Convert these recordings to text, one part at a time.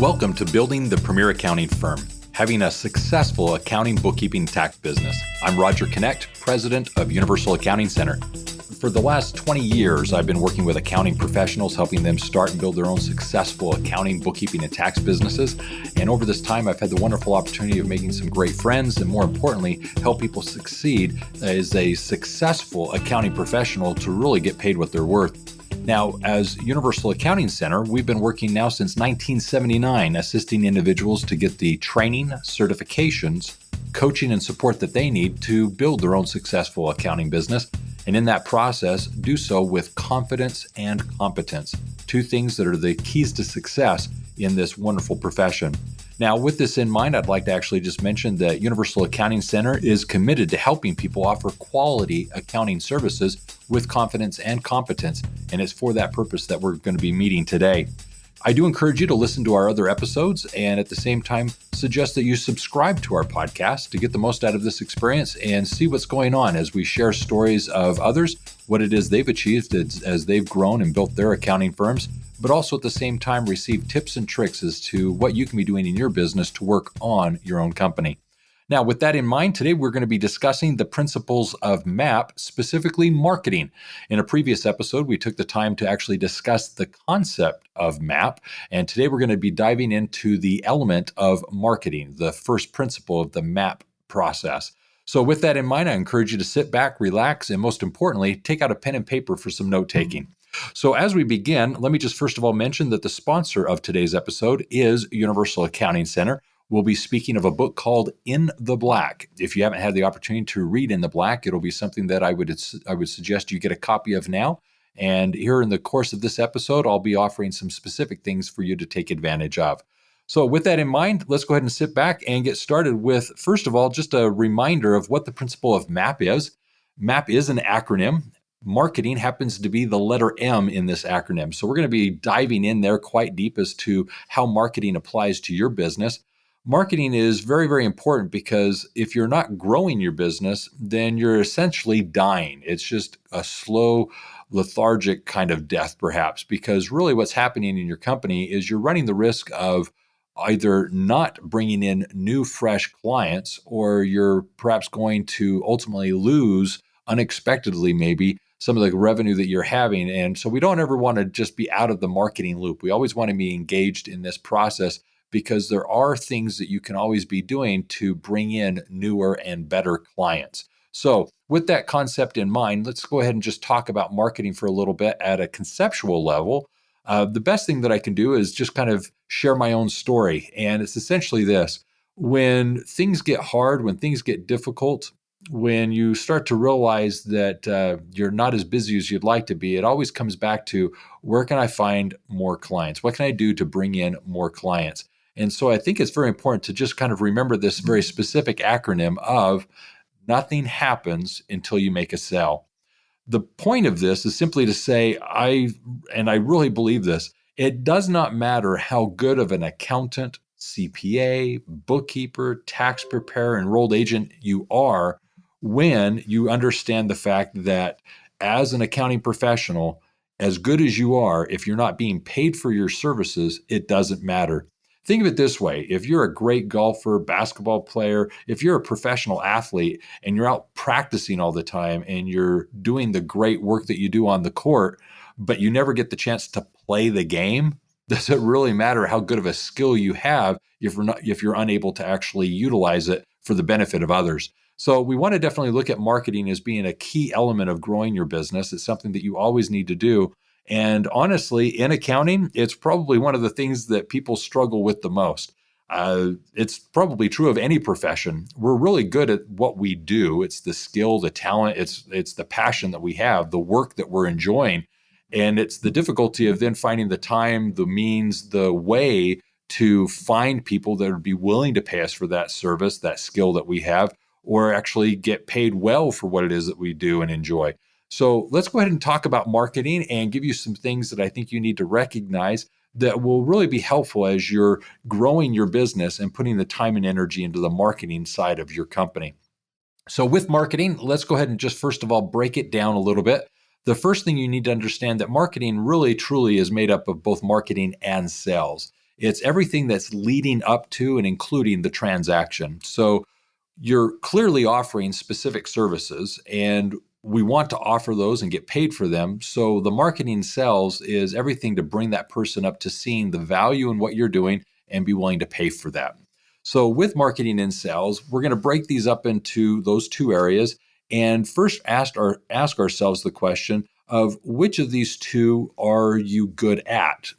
Welcome to Building the Premier Accounting Firm, having a successful accounting, bookkeeping, tax business. I'm Roger Knecht, president of Universal Accounting Center. For the last 20 years, I've been working with accounting professionals, helping them start and build their own successful accounting, bookkeeping, and tax businesses. And over this time, I've had the wonderful opportunity of making some great friends and, more importantly, help people succeed as a successful accounting professional to really get paid what they're worth. Now, as Universal Accounting Center, we've been working now since 1979, assisting individuals to get the training, certifications, coaching, and support that they need to build their own successful accounting business. And in that process, do so with confidence and competence, two things that are the keys to success in this wonderful profession. Now, with this in mind, I'd like to actually just mention that Universal Accounting Center is committed to helping people offer quality accounting services with confidence and competence, and it's for that purpose that we're going to be meeting today. I do encourage you to listen to our other episodes and at the same time suggest that you subscribe to our podcast to get the most out of this experience and see what's going on as we share stories of others, what it is they've achieved as they've grown and built their accounting firms, but also at the same time receive tips and tricks as to what you can be doing in your business to work on your own company. Now, with that in mind, today we're going to be discussing the principles of M.A.P, specifically marketing. In a previous episode, we took the time to actually discuss the concept of M.A.P, and today we're going to be diving into the element of marketing, the first principle of the M.A.P process. So with that in mind, I encourage you to sit back, relax, and most importantly, take out a pen and paper for some note-taking. So as we begin, let me just first of all mention that the sponsor of today's episode is Universal Accounting Center. We'll be speaking of a book called In the Black. If you haven't had the opportunity to read In the Black, it'll be something that I would suggest you get a copy of now. And here in the course of this episode, I'll be offering some specific things for you to take advantage of. So with that in mind, let's go ahead and sit back and get started with, first of all, just a reminder of what the principle of M.A.P is. M.A.P is an acronym. Marketing happens to be the letter M in this acronym. So we're going to be diving in there quite deep as to how marketing applies to your business. Marketing is very, very important because if you're not growing your business, then you're essentially dying. It's just a slow, lethargic kind of death, perhaps, because really what's happening in your company is you're running the risk of either not bringing in new, fresh clients, or you're perhaps going to ultimately lose unexpectedly, maybe, some of the revenue that you're having. And so we don't ever want to just be out of the marketing loop. We always want to be engaged in this process because there are things that you can always be doing to bring in newer and better clients. So with that concept in mind, let's go ahead and just talk about marketing for a little bit at a conceptual level. The best thing that I can do is just kind of share my own story. And it's essentially this: when things get hard, when things get difficult, when you start to realize that you're not as busy as you'd like to be, it always comes back to, where can I find more clients? What can I do to bring in more clients? And so I think it's very important to just kind of remember this very specific acronym of nothing happens until you make a sale. The point of this is simply to say, I really believe this, it does not matter how good of an accountant, CPA, bookkeeper, tax preparer, enrolled agent you are, when you understand the fact that as an accounting professional, as good as you are, if you're not being paid for your services, it doesn't matter. Think of it this way: if you're a great golfer, basketball player, if you're a professional athlete and you're out practicing all the time and you're doing the great work that you do on the court, but you never get the chance to play the game, does it really matter how good of a skill you have if you're unable to actually utilize it for the benefit of others? So we want to definitely look at marketing as being a key element of growing your business. It's something that you always need to do. And honestly, in accounting, it's probably one of the things that people struggle with the most. It's probably true of any profession. We're really good at what we do. It's the skill, the talent, it's the passion that we have, the work that we're enjoying. And it's the difficulty of then finding the time, the means, the way to find people that would be willing to pay us for that service, that skill that we have, or actually get paid well for what it is that we do and enjoy. So let's go ahead and talk about marketing and give you some things that I think you need to recognize that will really be helpful as you're growing your business and putting the time and energy into the marketing side of your company. So with marketing, let's go ahead and just first of all break it down a little bit. The first thing you need to understand that marketing really truly is made up of both marketing and sales. It's everything that's leading up to and including the transaction. So you're clearly offering specific services, and we want to offer those and get paid for them. So the marketing sales is everything to bring that person up to seeing the value in what you're doing and be willing to pay for that. So with marketing and sales, we're going to break these up into those two areas and first ask ourselves the question of which of these two are you good at?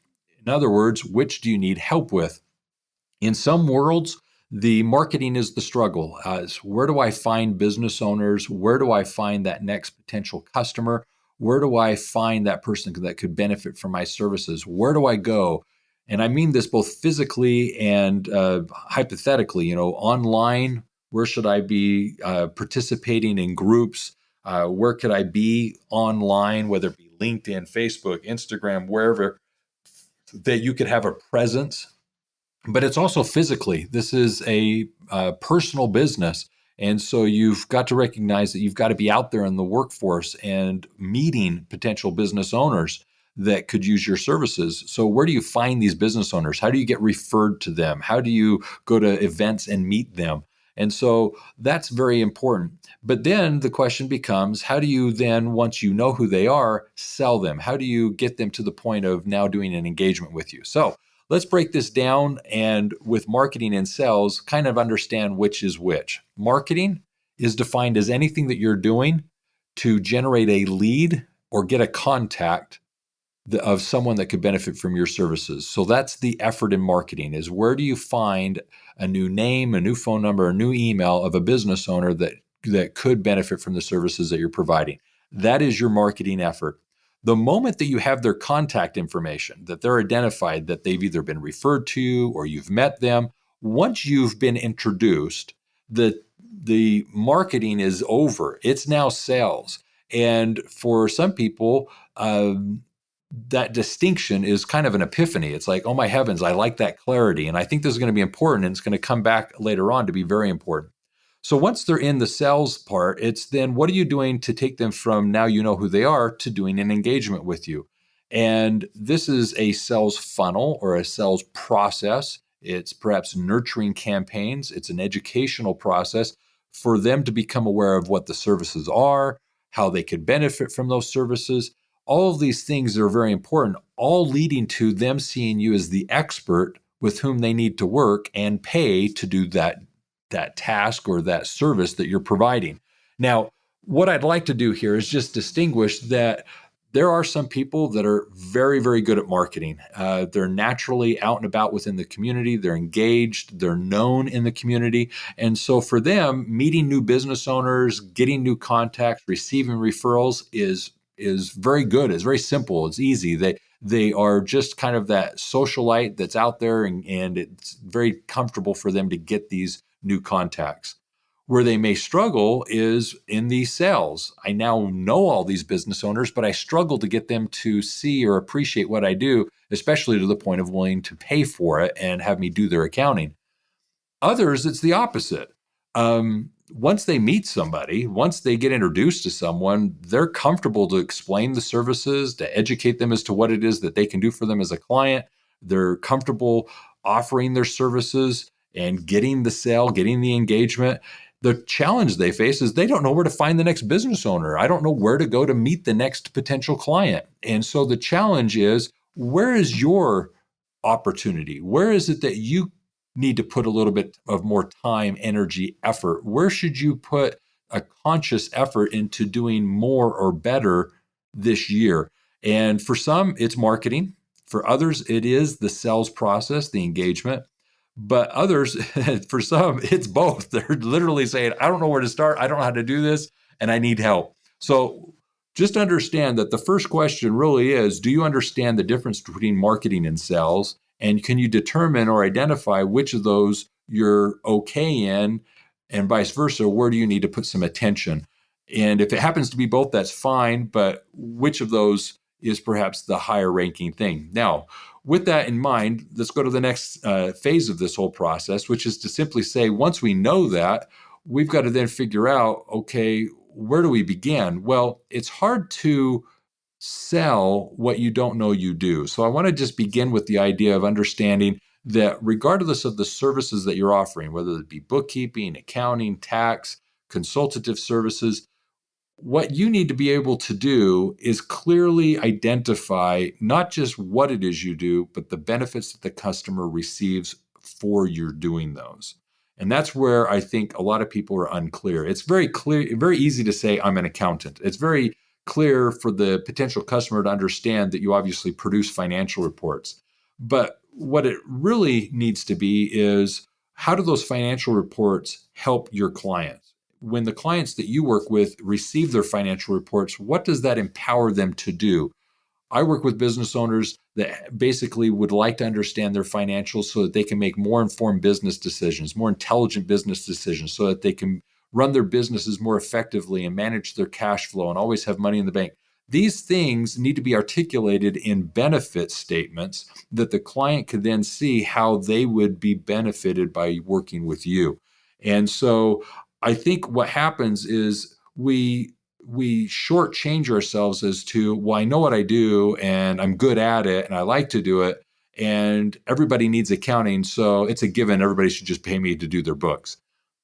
In other words, which do you need help with? In some worlds, the marketing is the struggle. Where do I find business owners? Where do I find that next potential customer? Where do I find that person that could benefit from my services? Where do I go? And I mean this both physically and hypothetically. Online, where should I be participating in groups? Where could I be online, whether it be LinkedIn, Facebook, Instagram, wherever, that you could have a presence? But it's also physically. This is a personal business. And so you've got to recognize that you've got to be out there in the workforce and meeting potential business owners that could use your services. So where do you find these business owners? How do you get referred to them? How do you go to events and meet them? And so that's very important. But then the question becomes, how do you then, once you know who they are, sell them? How do you get them to the point of now doing an engagement with you? So let's break this down and with marketing and sales, kind of understand which is which. Marketing is defined as anything that you're doing to generate a lead or get a contact of someone that could benefit from your services. So that's the effort in marketing, is where do you find a new name, a new phone number, a new email of a business owner that could benefit from the services that you're providing. That is your marketing effort. The moment that you have their contact information, that they're identified, that they've either been referred to you or you've met them, once you've been introduced, the marketing is over. It's now sales. And for some people, that distinction is kind of an epiphany. It's like, oh my heavens, I like that clarity. And I think this is going to be important, and it's going to come back later on to be very important. So once they're in the sales part, it's then what are you doing to take them from now you know who they are to doing an engagement with you? And this is a sales funnel or a sales process. It's perhaps nurturing campaigns. It's an educational process for them to become aware of what the services are, how they could benefit from those services. All of these things are very important, all leading to them seeing you as the expert with whom they need to work and pay to do that task or that service that you're providing. Now, what I'd like to do here is just distinguish that there are some people that are very, very good at marketing. They're naturally out and about within the community. They're engaged. They're known in the community. And so for them, meeting new business owners, getting new contacts, receiving referrals is very good. It's very simple. It's easy. They are just kind of that socialite that's out there, and it's very comfortable for them to get these new contacts. Where they may struggle is in the sales. I now know all these business owners, but I struggle to get them to see or appreciate what I do, especially to the point of willing to pay for it and have me do their accounting. Others, it's the opposite. Once they meet somebody, once they get introduced to someone, they're comfortable to explain the services, to educate them as to what it is that they can do for them as a client. They're comfortable offering their services and getting the sale, getting the engagement. The challenge they face is they don't know where to find the next business owner. I don't know where to go to meet the next potential client. And so the challenge is, where is your opportunity? Where is it that you need to put a little bit of more time, energy, effort? Where should you put a conscious effort into doing more or better this year? And for some, it's marketing. For others, it is the sales process, the engagement. But others, for some, it's both. They're literally saying, I don't know where to start. I don't know how to do this, and I need help. So just understand that the first question really is, do you understand the difference between marketing and sales? And can you determine or identify which of those you're okay in, and vice versa? Where do you need to put some attention? And if it happens to be both, that's fine. But which of those is perhaps the higher ranking thing? Now, with that in mind, let's go to the next phase of this whole process, which is to simply say, once we know that, we've got to then figure out, okay, where do we begin? Well, it's hard to sell what you don't know you do. So I want to just begin with the idea of understanding that regardless of the services that you're offering, whether it be bookkeeping, accounting, tax, consultative services, what you need to be able to do is clearly identify not just what it is you do, but the benefits that the customer receives for your doing those. And that's where I think a lot of people are unclear. It's very clear, very easy to say, I'm an accountant. It's very clear for the potential customer to understand that you obviously produce financial reports. But what it really needs to be is, how do those financial reports help your clients? When the clients that you work with receive their financial reports, what does that empower them to do? I work with business owners that basically would like to understand their financials so that they can make more informed business decisions, more intelligent business decisions, so that they can run their businesses more effectively and manage their cash flow and always have money in the bank. These things need to be articulated in benefit statements that the client could then see how they would be benefited by working with you. And so I think what happens is we shortchange ourselves as to, well, I know what I do and I'm good at it and I like to do it, and everybody needs accounting, so it's a given everybody should just pay me to do their books.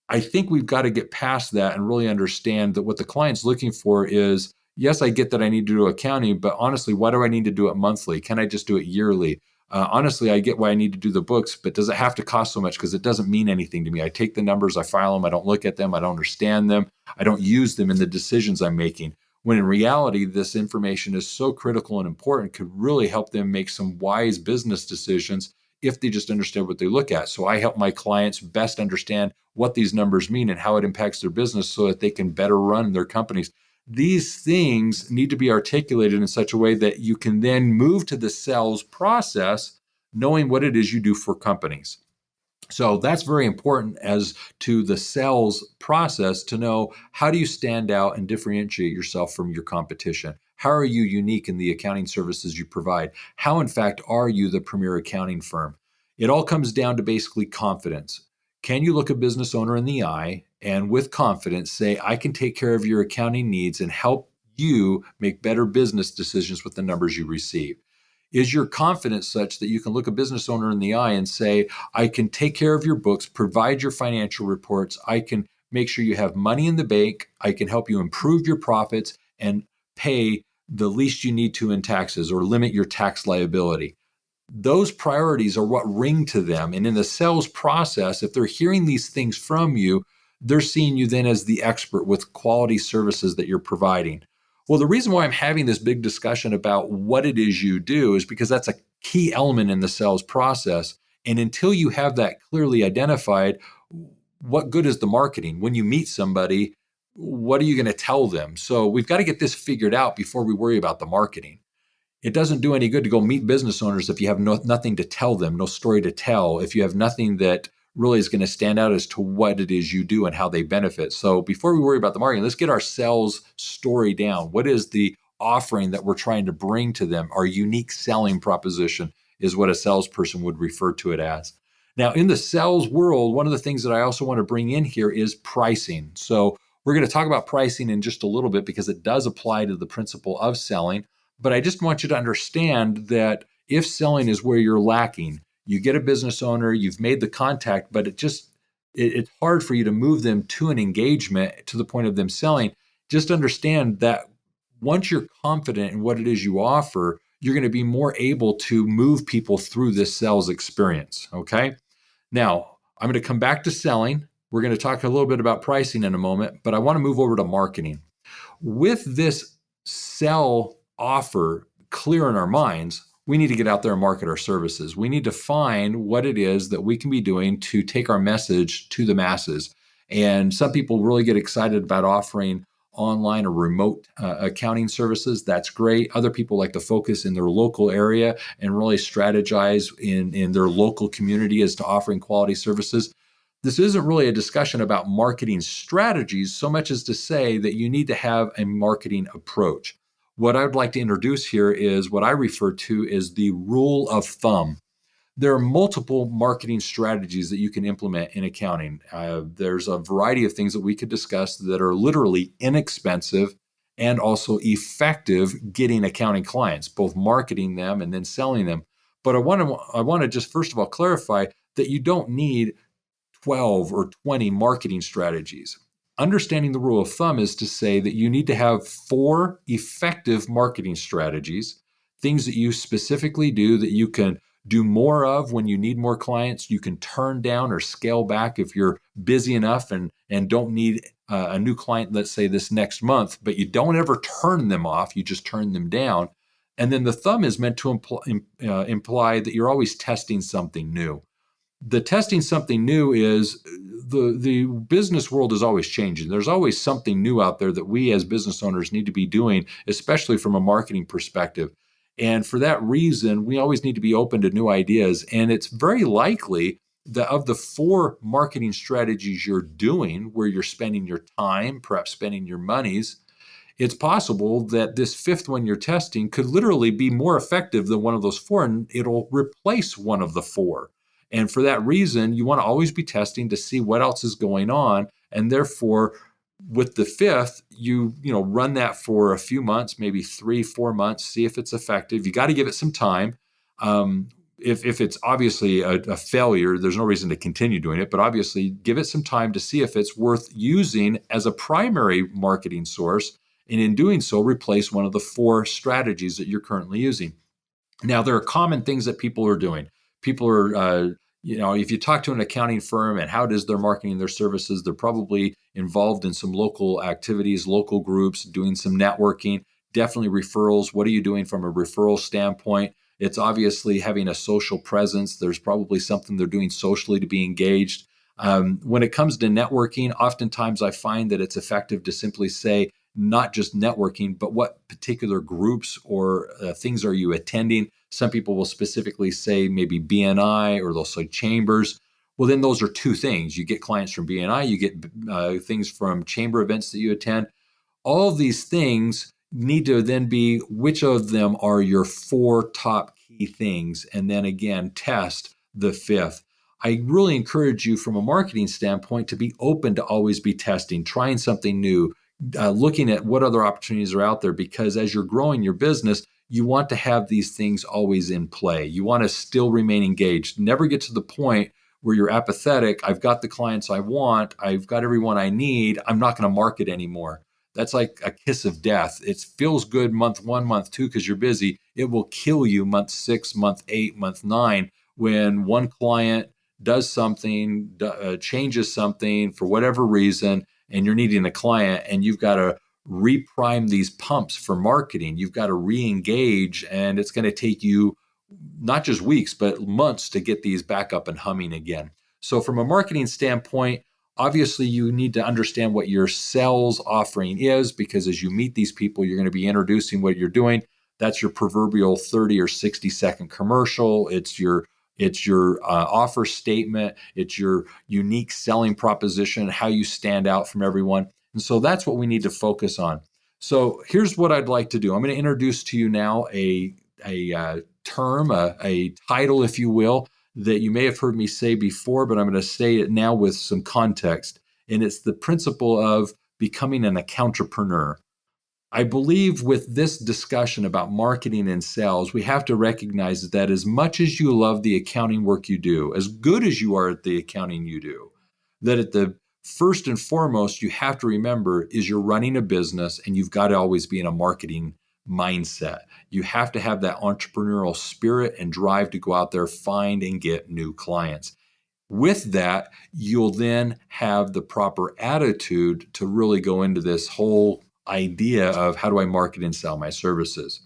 I think we've got to get past that and really understand that what the client's looking for is, yes, I get that I need to do accounting, but honestly, why do I need to do it monthly? Can I just do it yearly? Honestly, I get why I need to do the books, but does it have to cost so much? Because it doesn't mean anything to me. I take the numbers, I file them, I don't look at them, I don't understand them, I don't use them in the decisions I'm making. When in reality, this information is so critical and important, could really help them make some wise business decisions if they just understand what they look at. So I help my clients best understand what these numbers mean and how it impacts their business so that they can better run their companies. These things need to be articulated in such a way that you can then move to the sales process, knowing what it is you do for companies. So that's very important as to the sales process, to know, how do you stand out and differentiate yourself from your competition? How are you unique in the accounting services you provide? How, in fact, are you the premier accounting firm? It all comes down to basically confidence. Can you look a business owner in the eye and with confidence say, I can take care of your accounting needs and help you make better business decisions with the numbers you receive? Is your confidence such that you can look a business owner in the eye and say, I can take care of your books, provide your financial reports, I can make sure you have money in the bank, I can help you improve your profits and pay the least you need to in taxes or limit your tax liability? Those priorities are what ring to them. And in the sales process, if they're hearing these things from you, they're seeing you then as the expert with quality services that you're providing. Well, the reason why I'm having this big discussion about what it is you do is because that's a key element in the sales process. And until you have that clearly identified, what good is the marketing? When you meet somebody, what are you going to tell them? So we've got to get this figured out before we worry about the marketing. It doesn't do any good to go meet business owners if you have nothing to tell them, no story to tell, if you have nothing that really is going to stand out as to what it is you do and how they benefit. So before we worry about the marketing, let's get our sales story down. What is the offering that we're trying to bring to them? Our unique selling proposition is what a salesperson would refer to it as. Now, in the sales world, one of the things that I also want to bring in here is pricing. So we're going to talk about pricing in just a little bit because it does apply to the principle of selling. But I just want you to understand that if selling is where you're lacking, you get a business owner, you've made the contact, but it's hard for you to move them to an engagement to the point of them selling. Just understand that once you're confident in what it is you offer, you're going to be more able to move people through this sales experience. Okay. Now, I'm going to come back to selling. We're going to talk a little bit about pricing in a moment, but I want to move over to marketing. With this sell offer clear in our minds, we need to get out there and market our services. We need to find what it is that we can be doing to take our message to the masses. And some people really get excited about offering online or remote accounting services. That's great. Other people like to focus in their local area and really strategize in their local community as to offering quality services. This isn't really a discussion about marketing strategies so much as to say that you need to have a marketing approach. What I would like to introduce here is what I refer to as the rule of thumb. There are multiple marketing strategies that you can implement in accounting. There's a variety of things that we could discuss that are literally inexpensive and also effective getting accounting clients, both marketing them and then selling them. But I want to just first of all clarify that you don't need 12 or 20 marketing strategies. Understanding the rule of thumb is to say that you need to have 4 effective marketing strategies, things that you specifically do that you can do more of when you need more clients. You can turn down or scale back if you're busy enough and don't need a new client, let's say this next month, but you don't ever turn them off, you just turn them down. And then the thumb is meant to imply that you're always testing something new. The testing something new is the business world is always changing. There's always something new out there that we as business owners need to be doing, especially from a marketing perspective. And for that reason, we always need to be open to new ideas. And it's very likely that of the 4 marketing strategies you're doing, where you're spending your time, perhaps spending your monies, it's possible that this 5th one you're testing could literally be more effective than one of those 4, and it'll replace one of the 4. And for that reason, you want to always be testing to see what else is going on. And therefore, with the 5th, you run that for a few months, maybe 3-4 months, see if it's effective. You got to give it some time. If it's obviously a failure, there's no reason to continue doing it, but obviously give it some time to see if it's worth using as a primary marketing source. And in doing so, replace one of the 4 strategies that you're currently using. Now, there are common things that people are doing. People are, if you talk to an accounting firm and how does they're marketing their services, they're probably involved in some local activities, local groups, doing some networking, definitely referrals. What are you doing from a referral standpoint? It's obviously having a social presence. There's probably something they're doing socially to be engaged. When it comes to networking, oftentimes I find that it's effective to simply say, not just networking, but what particular groups or things are you attending? Some people will specifically say maybe BNI, or they'll say chambers. Well, then those are 2 things. You get clients from BNI, you get things from chamber events that you attend. All of these things need to then be which of them are your 4 top key things, and then again, test the 5th. I really encourage you from a marketing standpoint to be open to always be testing, trying something new, looking at what other opportunities are out there, because as you're growing your business, you want to have these things always in play. You want to still remain engaged. Never get to the point where you're apathetic. I've got the clients I want. I've got everyone I need. I'm not going to market anymore. That's like a kiss of death. It feels good month 1, month 2, because you're busy. It will kill you month 6, month 8, month 9, when one client does something, changes something for whatever reason, and you're needing a client, and you've got to reprime these pumps for marketing. You've got to re-engage, and it's going to take you not just weeks, but months to get these back up and humming again. So from a marketing standpoint, obviously you need to understand what your sales offering is, because as you meet these people, you're going to be introducing what you're doing. That's your proverbial 30 or 60-second commercial. It's your offer statement. It's your unique selling proposition, how you stand out from everyone. And so that's what we need to focus on. So here's what I'd like to do. I'm going to introduce to you now a term, a title, if you will, that you may have heard me say before, but I'm going to say it now with some context. And it's the principle of becoming an accountrepreneur. I believe with this discussion about marketing and sales, we have to recognize that as much as you love the accounting work you do, as good as you are at the accounting you do, that at the first and foremost, you have to remember is you're running a business, and you've got to always be in a marketing mindset. You have to have that entrepreneurial spirit and drive to go out there, find and get new clients. With that, you'll then have the proper attitude to really go into this whole idea of how do I market and sell my services.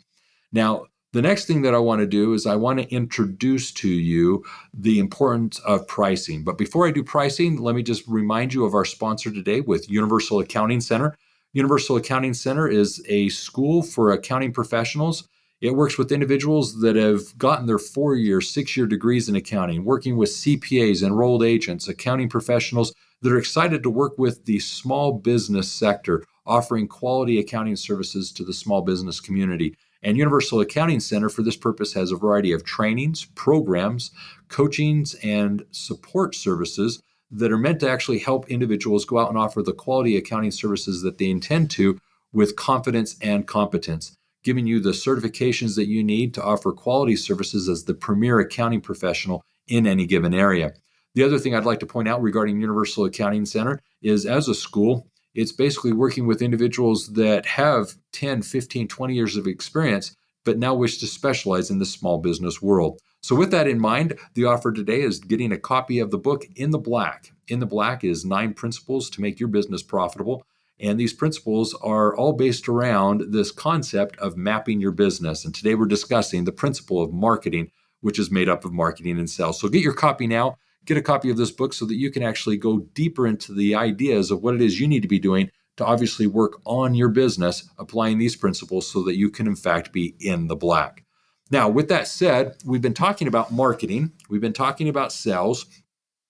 Now, the next thing that I want to do is I want to introduce to you the importance of pricing. But before I do pricing, let me just remind you of our sponsor today with Universal Accounting Center. Universal Accounting Center is a school for accounting professionals. It works with individuals that have gotten their 4-year, 6-year degrees in accounting, working with CPAs, enrolled agents, accounting professionals that are excited to work with the small business sector, offering quality accounting services to the small business community. And Universal Accounting Center, for this purpose, has a variety of trainings, programs, coachings, and support services that are meant to actually help individuals go out and offer the quality accounting services that they intend to with confidence and competence. giving you the certifications that you need to offer quality services as the premier accounting professional in any given area. The other thing I'd like to point out regarding Universal Accounting Center is, as a school, it's basically working with individuals that have 10, 15, 20 years of experience, but now wish to specialize in the small business world. So with that in mind, the offer today is getting a copy of the book In the Black. In the Black is 9 principles to make your business profitable. And these principles are all based around this concept of mapping your business. And today we're discussing the principle of marketing, which is made up of marketing and sales. So get your copy now. Get a copy of this book so that you can actually go deeper into the ideas of what it is you need to be doing to obviously work on your business, applying these principles so that you can, in fact, be in the black. Now, with that said, we've been talking about marketing. We've been talking about sales.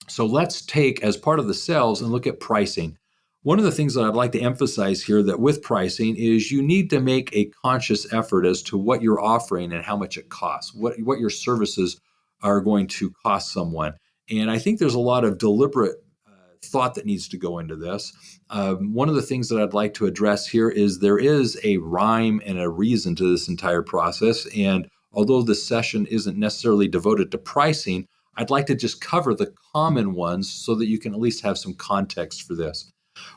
So let's take as part of the sales and look at pricing. One of the things that I'd like to emphasize here that with pricing is you need to make a conscious effort as to what you're offering and how much it costs, what your services are going to cost someone. And I think there's a lot of deliberate thought that needs to go into this. One of the things that I'd like to address here is there is a rhyme and a reason to this entire process. And although this session isn't necessarily devoted to pricing, I'd like to just cover the common ones so that you can at least have some context for this.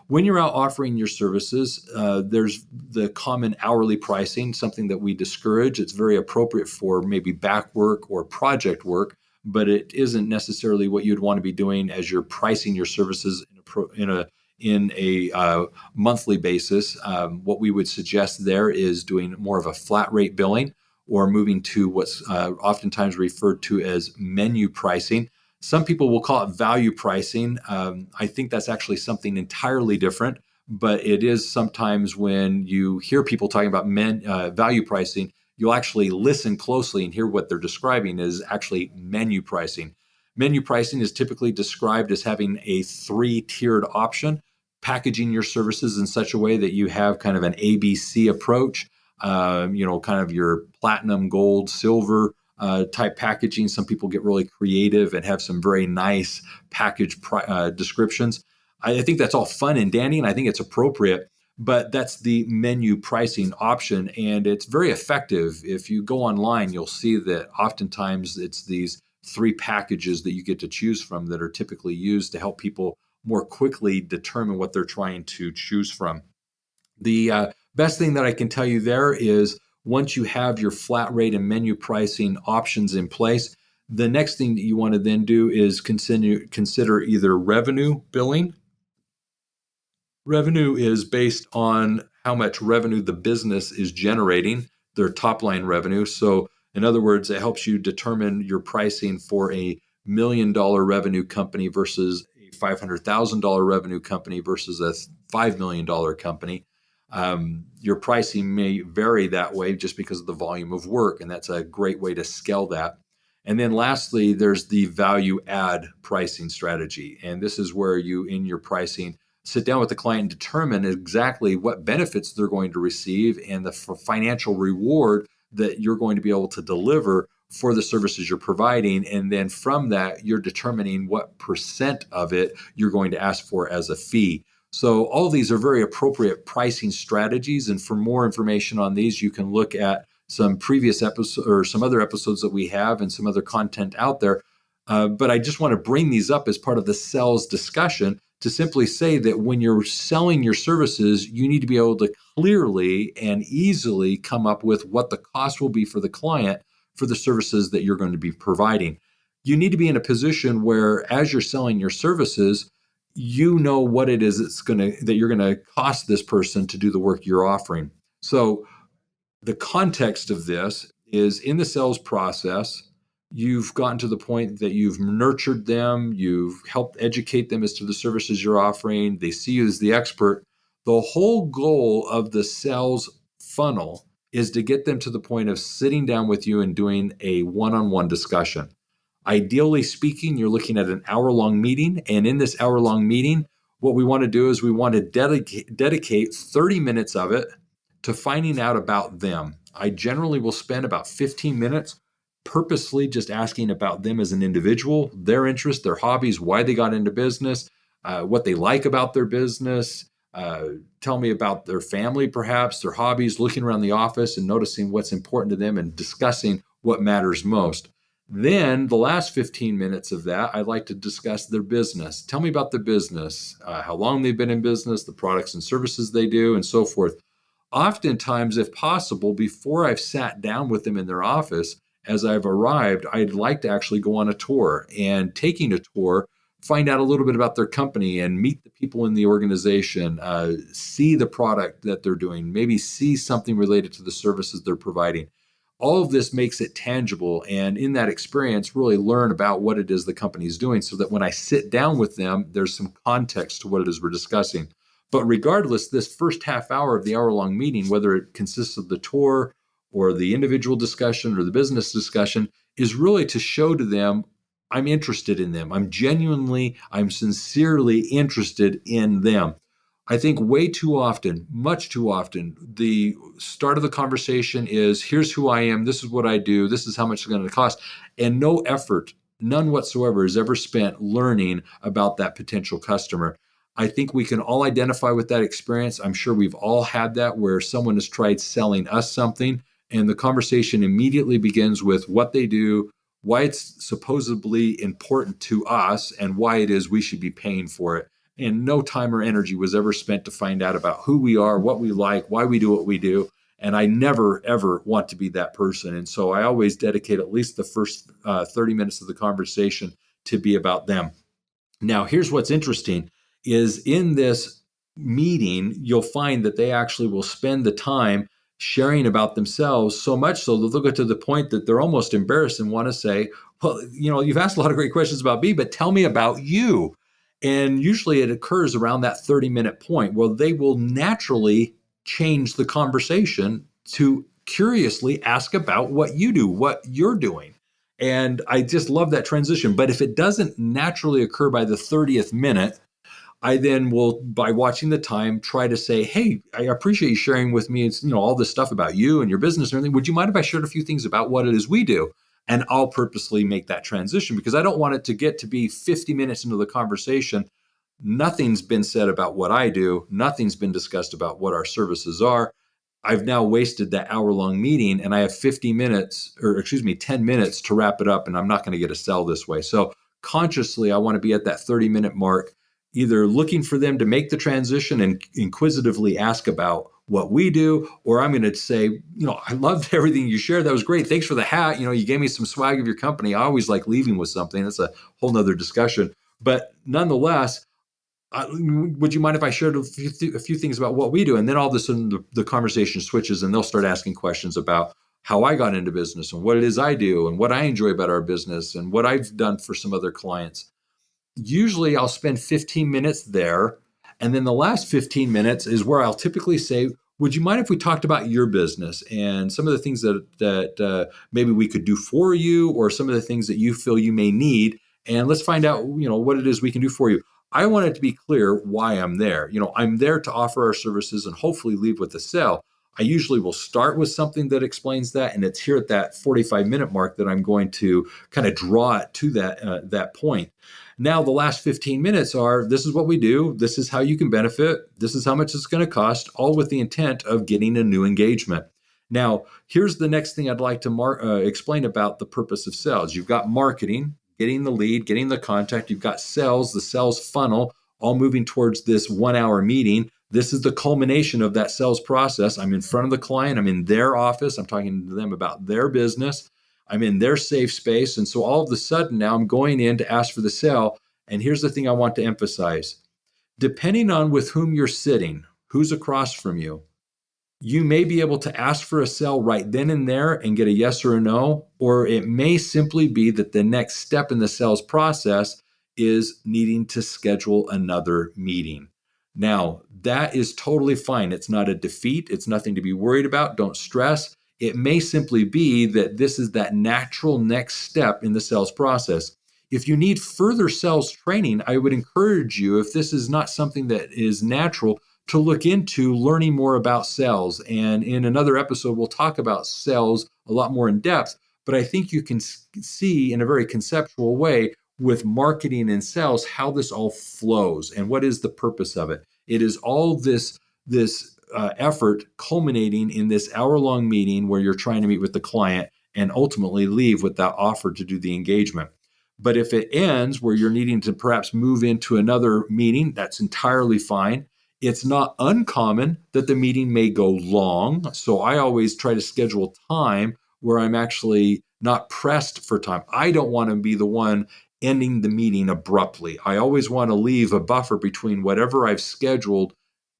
When you're out offering your services, there's the common hourly pricing, something that we discourage. It's very appropriate for maybe back work or project work, but it isn't necessarily what you'd want to be doing as you're pricing your services in a monthly basis. What we would suggest there is doing more of a flat rate billing or moving to what's oftentimes referred to as menu pricing. Some people will call it value pricing. I think that's actually something entirely different, but it is sometimes when you hear people talking about value pricing, you'll actually listen closely and hear what they're describing is actually menu pricing. Menu pricing is typically described as having a 3-tiered option, packaging your services in such a way that you have kind of an ABC approach, kind of your platinum, gold, silver, type packaging. Some people get really creative and have some very nice package descriptions. I think that's all fun and dandy, and I think it's appropriate, but that's the menu pricing option, and it's very effective. If you go online, you'll see that oftentimes it's these 3 packages that you get to choose from that are typically used to help people more quickly determine what they're trying to choose from. The best thing that I can tell you there is once you have your flat rate and menu pricing options in place, the next thing that you want to then do is consider either revenue billing. Revenue is based on how much revenue the business is generating, their top line revenue. So in other words, it helps you determine your pricing for a $1 million revenue company versus a $500,000 revenue company versus a $5 million company. Your pricing may vary that way just because of the volume of work, and that's a great way to scale that. And then lastly, there's the value add pricing strategy. And this is where you, in your pricing, sit down with the client and determine exactly what benefits they're going to receive and the financial reward that you're going to be able to deliver for the services you're providing. And then from that, you're determining what percent of it you're going to ask for as a fee. So all of these are very appropriate pricing strategies. And for more information on these, you can look at some previous episodes or some other episodes that we have and some other content out there. But I just want to bring these up as part of the sales discussion to simply say that when you're selling your services, you need to be able to clearly and easily come up with what the cost will be for the client for the services that you're going to be providing. You need to be in a position where as you're selling your services, you know what it is that you're going to cost this person to do the work you're offering. So the context of this is in the sales process, you've gotten to the point that you've nurtured them, you've helped educate them as to the services you're offering, they see you as the expert. The whole goal of the sales funnel is to get them to the point of sitting down with you and doing a one-on-one discussion. Ideally speaking, you're looking at an hour-long meeting, and in this hour-long meeting, what we want to do is we want to dedicate 30 minutes of it to finding out about them. I generally will spend about 15 minutes purposely just asking about them as an individual, their interests, their hobbies, why they got into business, what they like about their business, tell me about their family, perhaps their hobbies, looking around the office and noticing what's important to them and discussing what matters most. Then the last 15 minutes of that, I'd like to discuss their business. Tell me about their business, how long they've been in business, the products and services they do, and so forth. Oftentimes, if possible, before I've sat down with them in their office, as I've arrived, I'd like to actually go on a tour. And taking a tour, find out a little bit about their company and meet the people in the organization, see the product that they're doing, maybe see something related to the services they're providing. All of this makes it tangible, and in that experience, really learn about what it is the company is doing so that when I sit down with them, there's some context to what it is we're discussing. But regardless, this first half hour of the hour-long meeting, whether it consists of the tour or the individual discussion or the business discussion, is really to show to them I'm interested in them. I'm sincerely interested in them. I think way too often, much too often, the start of the conversation is here's who I am, this is what I do, this is how much it's going to cost, and no effort, none whatsoever, is ever spent learning about that potential customer. I think we can all identify with that experience. I'm sure we've all had that where someone has tried selling us something, and the conversation immediately begins with what they do, why it's supposedly important to us, and why it is we should be paying for it. And no time or energy was ever spent to find out about who we are, what we like, why we do what we do. And I never, ever want to be that person. And so I always dedicate at least the first 30 minutes of the conversation to be about them. Now, here's what's interesting is in this meeting, you'll find that they actually will spend the time sharing about themselves, so much so that they'll get to the point that they're almost embarrassed and want to say, well, you've asked a lot of great questions about me, but tell me about you. And usually it occurs around that 30-minute point where they will naturally change the conversation to curiously ask about what you do, what you're doing. And I just love that transition. But if it doesn't naturally occur by the 30th minute, I then will, by watching the time, try to say, hey, I appreciate you sharing with me, all this stuff about you and your business and everything. Would you mind if I shared a few things about what it is we do? And I'll purposely make that transition because I don't want it to get to be 50 minutes into the conversation. Nothing's been said about what I do. Nothing's been discussed about what our services are. I've now wasted that hour-long meeting and I have 10 minutes to wrap it up, and I'm not going to get a sell this way. So consciously, I want to be at that 30-minute mark, either looking for them to make the transition and inquisitively ask about what we do, or I'm going to say, I loved everything you shared. That was great. Thanks for the hat. You gave me some swag of your company. I always like leaving with something. That's a whole nother discussion. But nonetheless, would you mind if I shared a few things about what we do? And then all of a sudden the conversation switches and they'll start asking questions about how I got into business and what it is I do and what I enjoy about our business and what I've done for some other clients. Usually I'll spend 15 minutes there. And then the last 15 minutes is where I'll typically say, would you mind if we talked about your business and some of the things that maybe we could do for you, or some of the things that you feel you may need? And let's find out, what it is we can do for you. I want it to be clear why I'm there. I'm there to offer our services and hopefully leave with a sale. I usually will start with something that explains that. And it's here at that 45-minute mark that I'm going to kind of draw it to that point. Now, the last 15 minutes are, this is what we do, this is how you can benefit, this is how much it's going to cost, all with the intent of getting a new engagement. Now, here's the next thing I'd like to explain about the purpose of sales. You've got marketing, getting the lead, getting the contact. You've got sales, the sales funnel, all moving towards this 1-hour meeting. This is the culmination of that sales process. I'm in front of the client. I'm in their office. I'm talking to them about their business. I'm in their safe space. And so all of a sudden now I'm going in to ask for the sale. And here's the thing I want to emphasize. Depending on with whom you're sitting, who's across from you, you may be able to ask for a sale right then and there and get a yes or a no, or it may simply be that the next step in the sales process is needing to schedule another meeting. Now, that is totally fine. It's not a defeat. It's nothing to be worried about. Don't stress. It may simply be that this is that natural next step in the sales process. If you need further sales training, I would encourage you, if this is not something that is natural, to look into learning more about sales. And in another episode, we'll talk about sales a lot more in depth. But I think you can see in a very conceptual way with marketing and sales how this all flows and what is the purpose of it. It is all this effort culminating in this hour-long meeting where you're trying to meet with the client and ultimately leave with that offer to do the engagement. But if it ends where you're needing to perhaps move into another meeting, that's entirely fine. It's not uncommon that the meeting may go long. So I always try to schedule time where I'm actually not pressed for time. I don't want to be the one ending the meeting abruptly. I always want to leave a buffer between whatever I've scheduled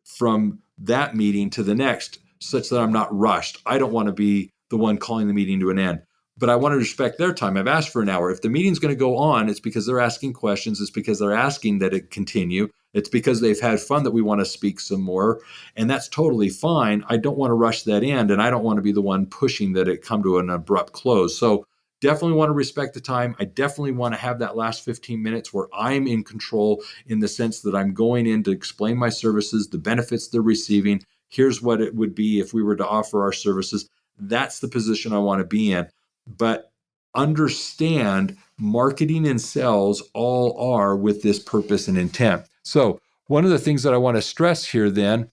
from that meeting to the next, such that I'm not rushed. I don't want to be the one calling the meeting to an end, but I want to respect their time. I've asked for an hour. If the meeting's going to go on, it's because they're asking questions. It's because they're asking that it continue. It's because they've had fun that we want to speak some more. And that's totally fine. I don't want to rush that end, and I don't want to be the one pushing that it come to an abrupt close. So definitely want to respect the time. I definitely want to have that last 15 minutes where I'm in control, in the sense that I'm going in to explain my services, the benefits they're receiving. Here's what it would be if we were to offer our services. That's the position I want to be in. But understand, marketing and sales all are with this purpose and intent. So one of the things that I want to stress here then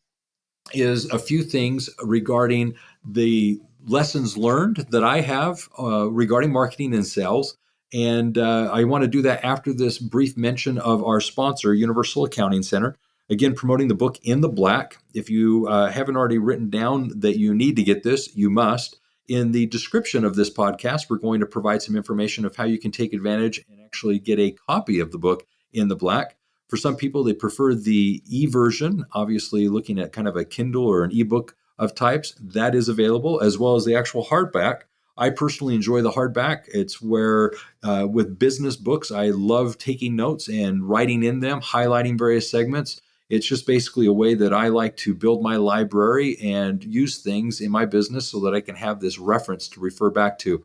is a few things regarding the lessons learned that I have regarding marketing and sales. And I want to do that after this brief mention of our sponsor, Universal Accounting Center. Again, promoting the book In the Black. If you haven't already written down that you need to get this, you must. In the description of this podcast, we're going to provide some information of how you can take advantage and actually get a copy of the book In the Black. For some people, they prefer the e-version, obviously looking at kind of a Kindle or an ebook of types. That is available, as well as the actual hardback. I personally enjoy the hardback. It's where, with business books, I love taking notes and writing in them, highlighting various segments. It's just basically a way that I like to build my library and use things in my business so that I can have this reference to refer back to.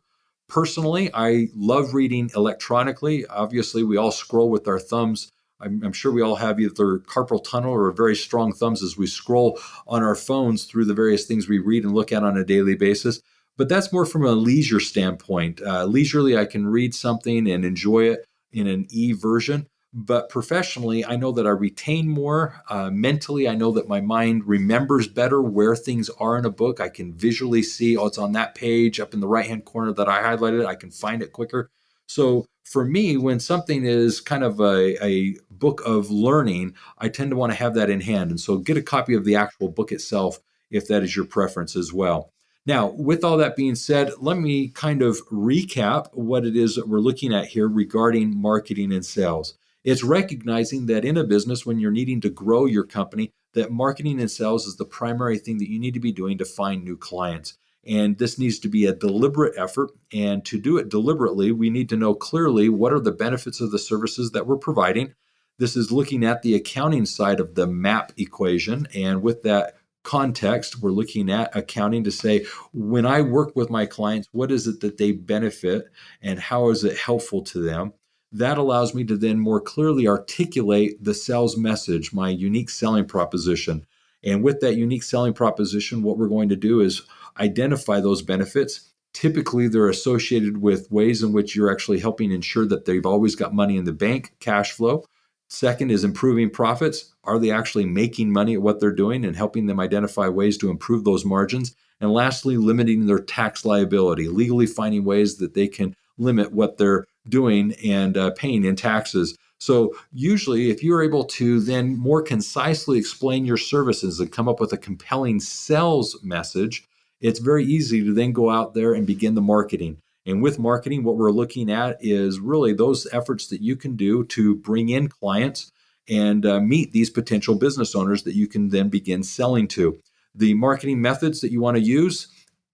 Personally, I love reading electronically. Obviously, we all scroll with our thumbs. I'm sure we all have either carpal tunnel or very strong thumbs as we scroll on our phones through the various things we read and look at on a daily basis. But that's more from a leisure standpoint. Leisurely, I can read something and enjoy it in an e-version. But professionally, I know that I retain more. Mentally, I know that my mind remembers better where things are in a book. I can visually see, oh, it's on that page up in the right-hand corner that I highlighted. I can find it quicker. So for me, when something is kind of a book of learning, I tend to want to have that in hand. And so get a copy of the actual book itself if that is your preference as well. Now, with all that being said, let me kind of recap what it is that we're looking at here regarding marketing and sales. It's recognizing that in a business, when you're needing to grow your company, that marketing and sales is the primary thing that you need to be doing to find new clients. And this needs to be a deliberate effort. And to do it deliberately, we need to know clearly what are the benefits of the services that we're providing. This is looking at the accounting side of the M.A.P equation. And with that context, we're looking at accounting to say, when I work with my clients, what is it that they benefit and how is it helpful to them? That allows me to then more clearly articulate the sales message, my unique selling proposition. And with that unique selling proposition, what we're going to do is identify those benefits. Typically, they're associated with ways in which you're actually helping ensure that they've always got money in the bank, cash flow. Second is improving profits. Are they actually making money at what they're doing, and helping them identify ways to improve those margins? And lastly, limiting their tax liability, legally finding ways that they can limit what they're doing and paying in taxes. So usually, if you're able to then more concisely explain your services and come up with a compelling sales message, it's very easy to then go out there and begin the marketing. And with marketing, what we're looking at is really those efforts that you can do to bring in clients and meet these potential business owners that you can then begin selling to. The marketing methods that you want to use,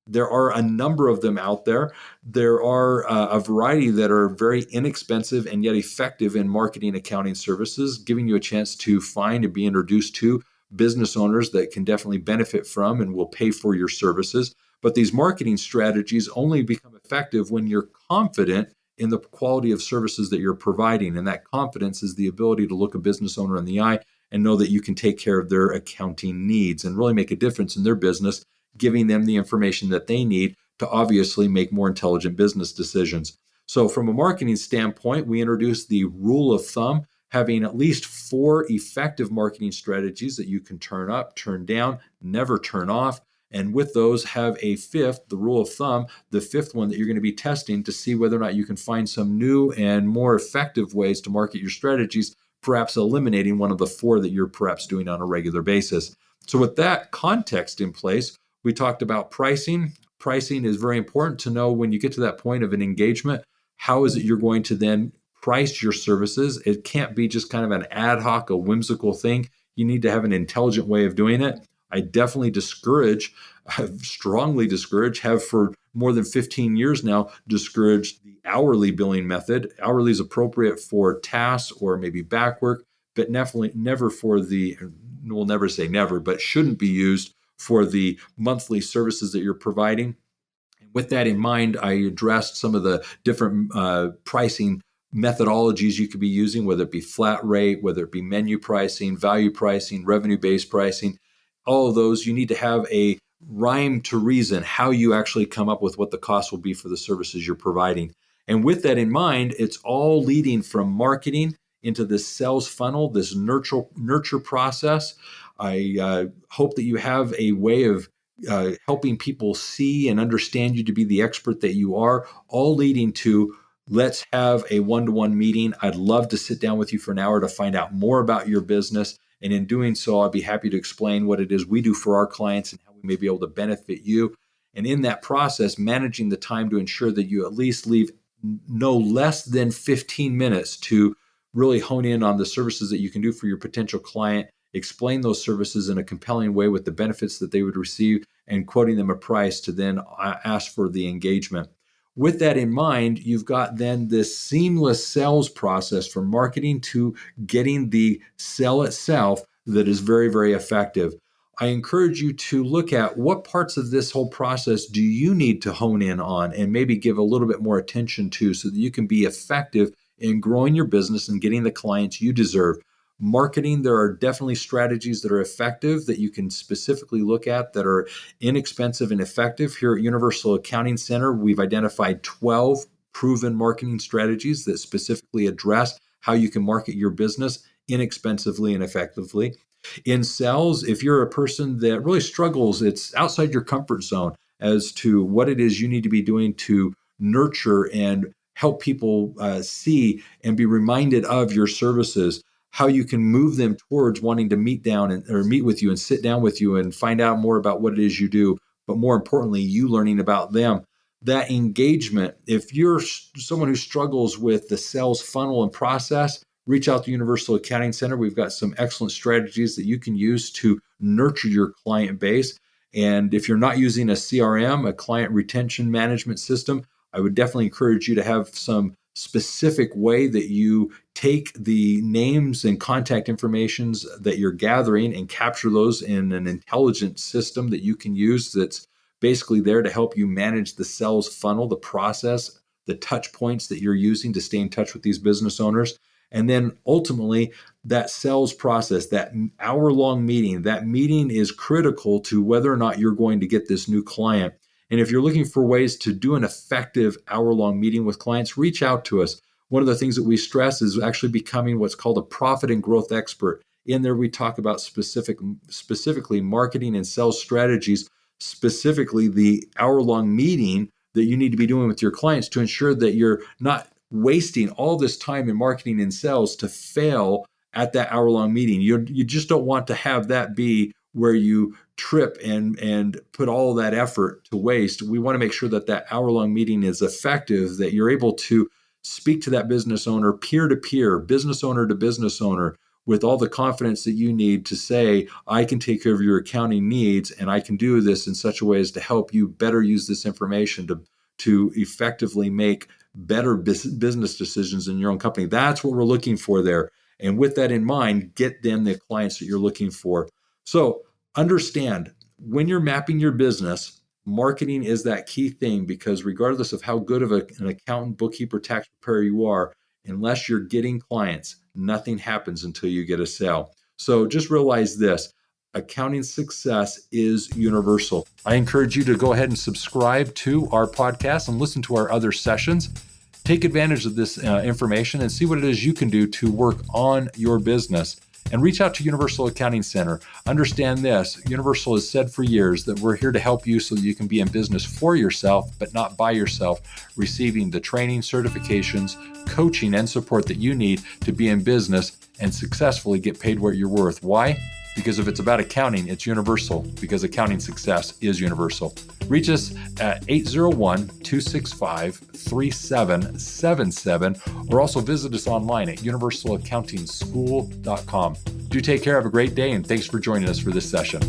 there are a number of them out there. There are a variety that are very inexpensive and yet effective in marketing accounting services, giving you a chance to find and be introduced to business owners that can definitely benefit from and will pay for your services. But these marketing strategies only become effective when you're confident in the quality of services that you're providing. And that confidence is the ability to look a business owner in the eye and know that you can take care of their accounting needs and really make a difference in their business, giving them the information that they need to obviously make more intelligent business decisions. So from a marketing standpoint, we introduce the rule of thumb. having at least 4 effective marketing strategies that you can turn up, turn down, never turn off. And with those, have a fifth, the rule of thumb, the fifth one that you're going to be testing to see whether or not you can find some new and more effective ways to market your strategies, perhaps eliminating one of the 4 that you're perhaps doing on a regular basis. So with that context in place, we talked about pricing. Pricing is very important to know when you get to that point of an engagement. How is it you're going to then price your services? It can't be just kind of an ad hoc, a whimsical thing. You need to have an intelligent way of doing it. I definitely strongly discourage, have for more than 15 years now, discouraged the hourly billing method. Hourly is appropriate for tasks or maybe back work, but definitely never for we'll never say never, but shouldn't be used for the monthly services that you're providing. With that in mind, I addressed some of the different pricing methodologies you could be using, whether it be flat rate, whether it be menu pricing, value pricing, revenue-based pricing. All of those, you need to have a rhyme to reason how you actually come up with what the cost will be for the services you're providing. And with that in mind, it's all leading from marketing into this sales funnel, this nurture process. I hope that you have a way of helping people see and understand you to be the expert that you are, all leading to let's have a one-to-one meeting. I'd love to sit down with you for an hour to find out more about your business. And in doing so, I'll be happy to explain what it is we do for our clients and how we may be able to benefit you. And in that process, managing the time to ensure that you at least leave no less than 15 minutes to really hone in on the services that you can do for your potential client, explain those services in a compelling way with the benefits that they would receive, and quoting them a price to then ask for the engagement. With that in mind, you've got then this seamless sales process from marketing to getting the sell itself that is very, very effective. I encourage you to look at what parts of this whole process do you need to hone in on and maybe give a little bit more attention to so that you can be effective in growing your business and getting the clients you deserve. Marketing, there are definitely strategies that are effective that you can specifically look at that are inexpensive and effective. Here at Universal Accounting Center, we've identified 12 proven marketing strategies that specifically address how you can market your business inexpensively and effectively. In sales, if you're a person that really struggles, it's outside your comfort zone as to what it is you need to be doing to nurture and help people see and be reminded of your services, how you can move them towards wanting to meet with you and sit down with you and find out more about what it is you do, but more importantly, you learning about them. That engagement, if you're someone who struggles with the sales funnel and process, reach out to Universal Accounting Center. We've got some excellent strategies that you can use to nurture your client base. And if you're not using a CRM, a client retention management system, I would definitely encourage you to have some specific way that you take the names and contact informations that you're gathering and capture those in an intelligent system that you can use that's basically there to help you manage the sales funnel, the process, the touch points that you're using to stay in touch with these business owners. And then ultimately, that sales process, that hour-long meeting, that meeting is critical to whether or not you're going to get this new client. And if you're looking for ways to do an effective hour-long meeting with clients, reach out to us. One of the things that we stress is actually becoming what's called a profit and growth expert. In there, we talk about specifically marketing and sales strategies, specifically the hour-long meeting that you need to be doing with your clients to ensure that you're not wasting all this time in marketing and sales to fail at that hour-long meeting. You just don't want to have that be where you trip and put all that effort to waste. We want to make sure that that hour-long meeting is effective, that you're able to speak to that business owner peer-to-peer, business owner to business owner, with all the confidence that you need to say, I can take care of your accounting needs, and I can do this in such a way as to help you better use this information to effectively make better business decisions in your own company. That's what we're looking for there. And with that in mind, get them the clients that you're looking for. So understand, when you're mapping your business, marketing is that key thing, because regardless of how good of an accountant, bookkeeper, tax preparer you are, unless you're getting clients, nothing happens until you get a sale. So just realize this. Accounting success is universal. I encourage you to go ahead and subscribe to our podcast and listen to our other sessions. Take advantage of this information and see what it is you can do to work on your business. And reach out to Universal Accounting Center. Understand this, Universal has said for years that we're here to help you so that you can be in business for yourself, but not by yourself, receiving the training, certifications, coaching, and support that you need to be in business and successfully get paid what you're worth. Why? Because if it's about accounting, it's universal, because accounting success is universal. Reach us at 801-265-3777, or also visit us online at universalaccountingschool.com. Do take care, have a great day, and thanks for joining us for this session.